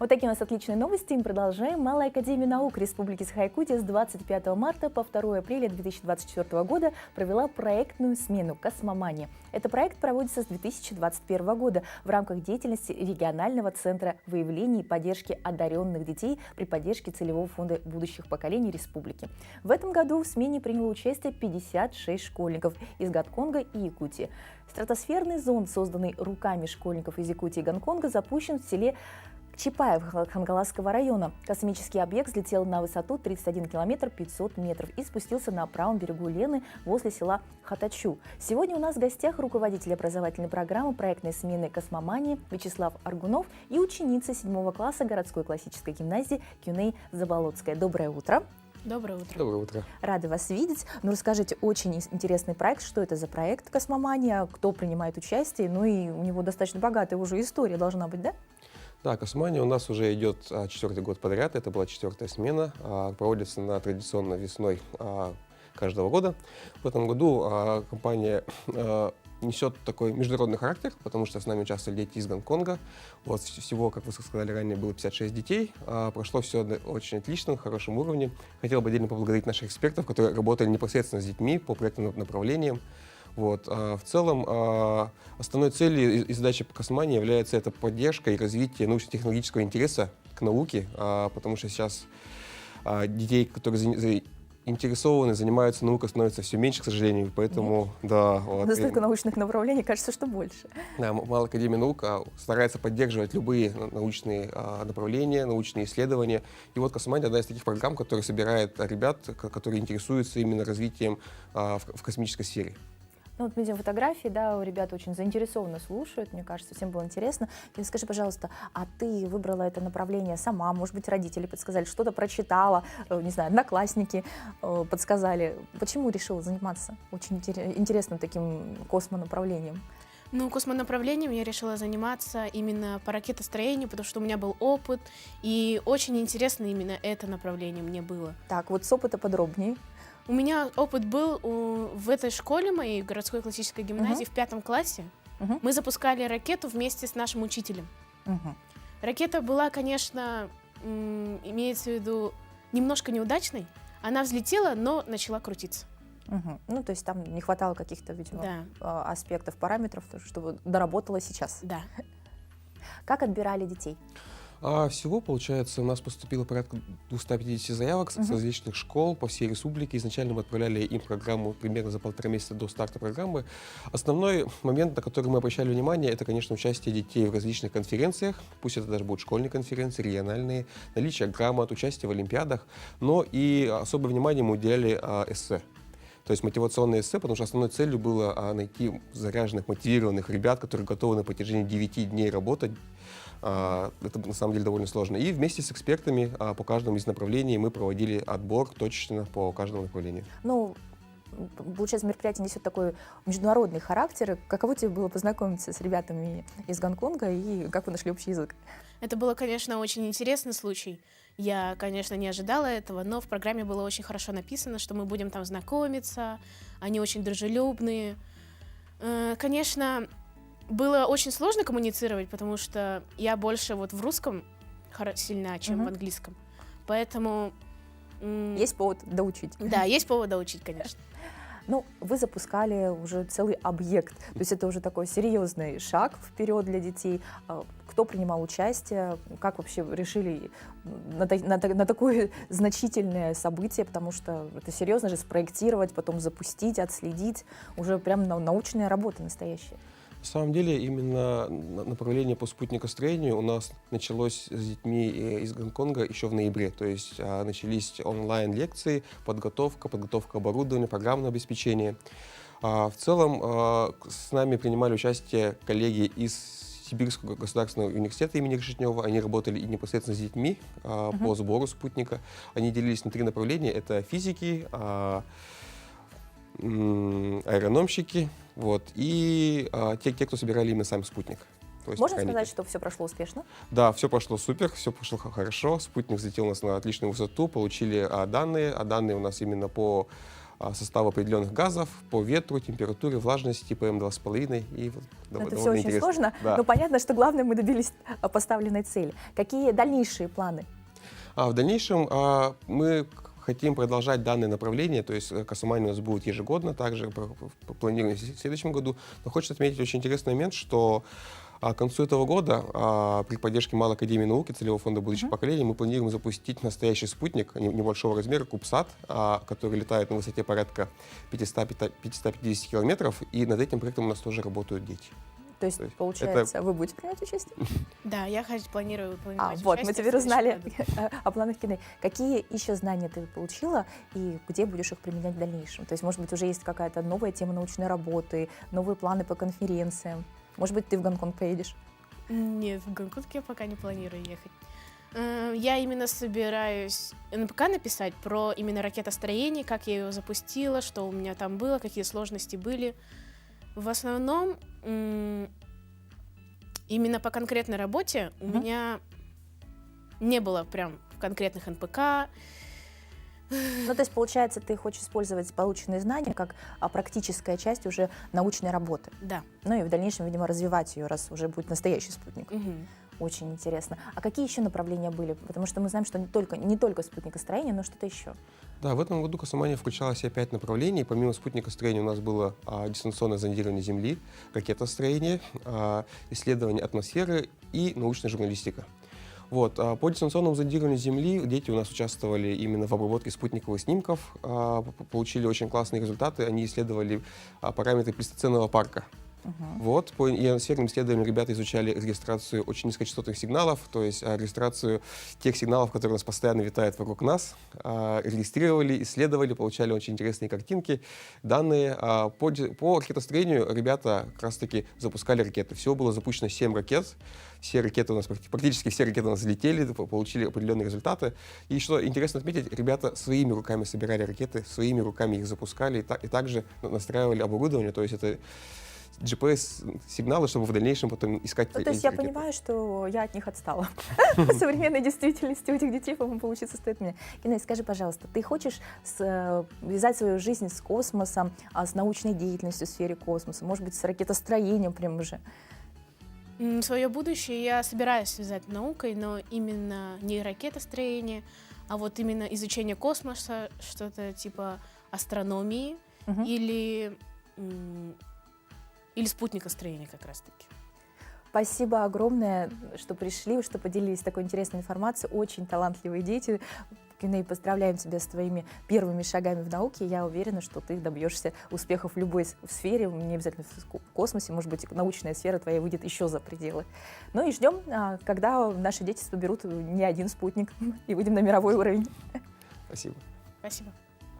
Вот такие у нас отличные новости. Мы продолжаем. Малая академия наук Республики Саха-Якутия с 25 марта по 2 апреля 2024 года провела проектную смену «Космомания». Этот проект проводится с 2021 года в рамках деятельности регионального центра выявления и поддержки одаренных детей при поддержке целевого фонда будущих поколений республики. В этом году в смене приняло участие 56 школьников из Гонконга и Якутии. Стратосферный зонд, созданный руками школьников из Якутии и Гонконга, запущен в селе Чапаев Хангаласского района. Космический объект взлетел на высоту 31 километр 500 метров и спустился на правом берегу Лены возле села Хатачу. Сегодня у нас в гостях руководитель образовательной программы проектной смены «Космомания» Вячеслав Аргунов и ученица 7 класса городской классической гимназии Кюней Заболотская. Доброе утро. Доброе утро. Доброе утро. Рады вас видеть. Ну, расскажите, очень интересный проект. Что это за проект «Космомания», кто принимает участие? Ну и у него достаточно богатая уже история должна быть, да? Да, «Космомания» у нас уже идет 4-й год подряд. Это была 4-я смена. Проводится она традиционно весной каждого года. В этом году компания несет такой международный характер, потому что с нами участвовали дети из Гонконга. Вот всего, как вы сказали ранее, было 56 детей. Прошло все очень отлично, на хорошем уровне. Хотел бы отдельно поблагодарить наших экспертов, которые работали непосредственно с детьми по проектным направлениям. Вот. В целом, основной целью и задачей по «Космомании» является это поддержка и развитие научно-технологического интереса к науке, потому что сейчас детей, которые заинтересованы, занимаются наукой, становится все меньше, к сожалению, поэтому, да. Вот. Настолько научных направлений, кажется, что больше. Да, Малая академия наук старается поддерживать любые научные направления, научные исследования. И вот «Космомания» одна из таких программ, которая собирает ребят, которые интересуются именно развитием в космической сфере. Ну, вот мы видим фотографии, да, у ребят очень заинтересованно слушают, мне кажется, всем было интересно. И скажи, пожалуйста, а ты выбрала это направление сама, может быть, родители подсказали, что-то прочитала, не знаю, одноклассники подсказали. Почему решила заниматься очень интересным таким космонаправлением? Ну, космонаправлением я решила заниматься именно по ракетостроению, потому что у меня был опыт, и очень интересно именно это направление мне было. Так, вот с опыта подробнее. У меня опыт был в этой школе моей, городской классической гимназии, в 5 классе. Мы запускали ракету вместе с нашим учителем. Ракета была, конечно, имеется в виду, немножко неудачной. Она взлетела, но начала крутиться. Ну, то есть там не хватало каких-то, видимо, аспектов, параметров, чтобы доработала сейчас. Да. Как отбирали детей? Всего, получается, у нас поступило порядка 250 заявок с различных школ по всей республике. Изначально мы отправляли им программу примерно за 1,5 месяца до старта программы. Основной момент, на который мы обращали внимание, это, конечно, участие детей в различных конференциях. Пусть это даже будут школьные конференции, региональные, наличие грамот, участие в олимпиадах. Но и особое внимание мы уделяли эссе. То есть мотивационные эссе, потому что основной целью было найти заряженных, мотивированных ребят, которые готовы на протяжении 9 дней работать. Это на самом деле довольно сложно. И вместе с экспертами по каждому из направлений мы проводили отбор точно по каждому направлению. Ну, получается, мероприятие несет такой международный характер. Каково тебе было познакомиться с ребятами из Гонконга и как вы нашли общий язык? Это было, конечно, очень интересный случай. Я, конечно, не ожидала этого, но в программе было очень хорошо написано, что мы будем там знакомиться. Они очень дружелюбные. Конечно, было очень сложно коммуницировать, потому что я больше вот в русском сильна, чем в английском. Поэтому... Есть повод доучить. Да, есть повод доучить, конечно. Ну, вы запускали уже целый объект, то есть это уже такой серьезный шаг вперед для детей. Кто принимал участие, как вообще решили на такое значительное событие, потому что это серьезно же спроектировать, потом запустить, отследить, уже прям научная работа настоящая. На самом деле, именно направление по спутникостроению у нас началось с детьми из Гонконга еще в ноябре. То есть начались онлайн-лекции, подготовка оборудования, программное обеспечение. В целом с нами принимали участие коллеги из Сибирского государственного университета имени Решетнева. Они работали и непосредственно с детьми по сбору спутника. Они делились на 3 направления. Это физики, аэрономщики, вот, и те, кто собирали именно сам спутник. Можно сказать, что все прошло успешно? Да, все прошло супер, все прошло хорошо. Спутник взлетел у нас на отличную высоту, получили данные. А данные у нас именно по составу определенных газов по ветру, температуре, влажности, ПМ2,5. И вот, Это все очень сложно, да. но понятно, что главное, мы добились поставленной цели. Какие дальнейшие планы? В дальнейшем мы хотим продолжать данное направление, то есть космомания у нас будет ежегодно, также планируем в следующем году. Но хочется отметить очень интересный момент, что к концу этого года при поддержке Малой академии науки Целевого фонда будущих поколений мы планируем запустить настоящий спутник небольшого размера, CubeSat, который летает на высоте порядка 550 километров, и над этим проектом у нас тоже работают дети. То есть получается, вы будете принимать участие? Да, я планирую принимать Вот, участие мы в теперь следующем узнали году. о планах кино. Какие еще знания ты получила и где будешь их применять в дальнейшем? То есть, может быть, уже есть какая-то новая тема научной работы, новые планы по конференциям? Может быть, ты в Гонконг поедешь? Нет, в Гонконг я пока не планирую ехать. Я именно собираюсь НПК написать про именно ракетостроение, как я ее запустила, что у меня там было, какие сложности были. В основном именно по конкретной работе у меня не было прям конкретных НПК. Ну, то есть, получается, ты хочешь использовать полученные знания как практическая часть уже научной работы. Да. Ну и в дальнейшем, видимо, развивать ее, раз уже будет настоящий спутник. Очень интересно. А какие еще направления были? Потому что мы знаем, что не только спутникостроение, но что-то еще. Да, в этом году космомания включала в себя 5 направлений. Помимо спутникостроения у нас было дистанционное зондирование Земли, ракетостроение, исследование атмосферы и научная журналистика. Вот. По дистанционному зондированию Земли дети у нас участвовали именно в обработке спутниковых снимков, получили очень классные результаты. Они исследовали параметры плейстоценного парка. Вот, по ионосферным исследованиям ребята изучали регистрацию очень низкочастотных сигналов, то есть регистрацию тех сигналов, которые у нас постоянно витают вокруг нас, регистрировали, исследовали, получали очень интересные картинки, данные. По ракетостроению ребята как раз-таки запускали ракеты. Всего было запущено 7 ракет. Все ракеты у нас, практически все ракеты у нас взлетели, получили определенные результаты. И что интересно отметить, ребята своими руками собирали ракеты, своими руками их запускали и также настраивали оборудование, то есть это GPS-сигналы, чтобы в дальнейшем потом искать Ну, эти то есть я ракеты. понимаю, что я от них отстала. В современной действительности у этих детей, по-моему, поучиться стоит мне. Инна, скажи, пожалуйста, ты хочешь связать свою жизнь с космосом, с научной деятельностью в сфере космоса, может быть, с ракетостроением прям уже? Свое будущее я собираюсь связать наукой, но именно не ракетостроение, а вот именно изучение космоса, что-то типа астрономии или спутникостроения как раз-таки. Спасибо огромное, что пришли, что поделились такой интересной информацией. Очень талантливые дети. И поздравляем тебя с твоими первыми шагами в науке. Я уверена, что ты добьешься успехов в любой сфере, не обязательно в космосе, может быть, научная сфера твоя выйдет еще за пределы. Ну и ждем, когда наши дети соберут не один спутник и выйдем на мировой уровень. Спасибо. Спасибо.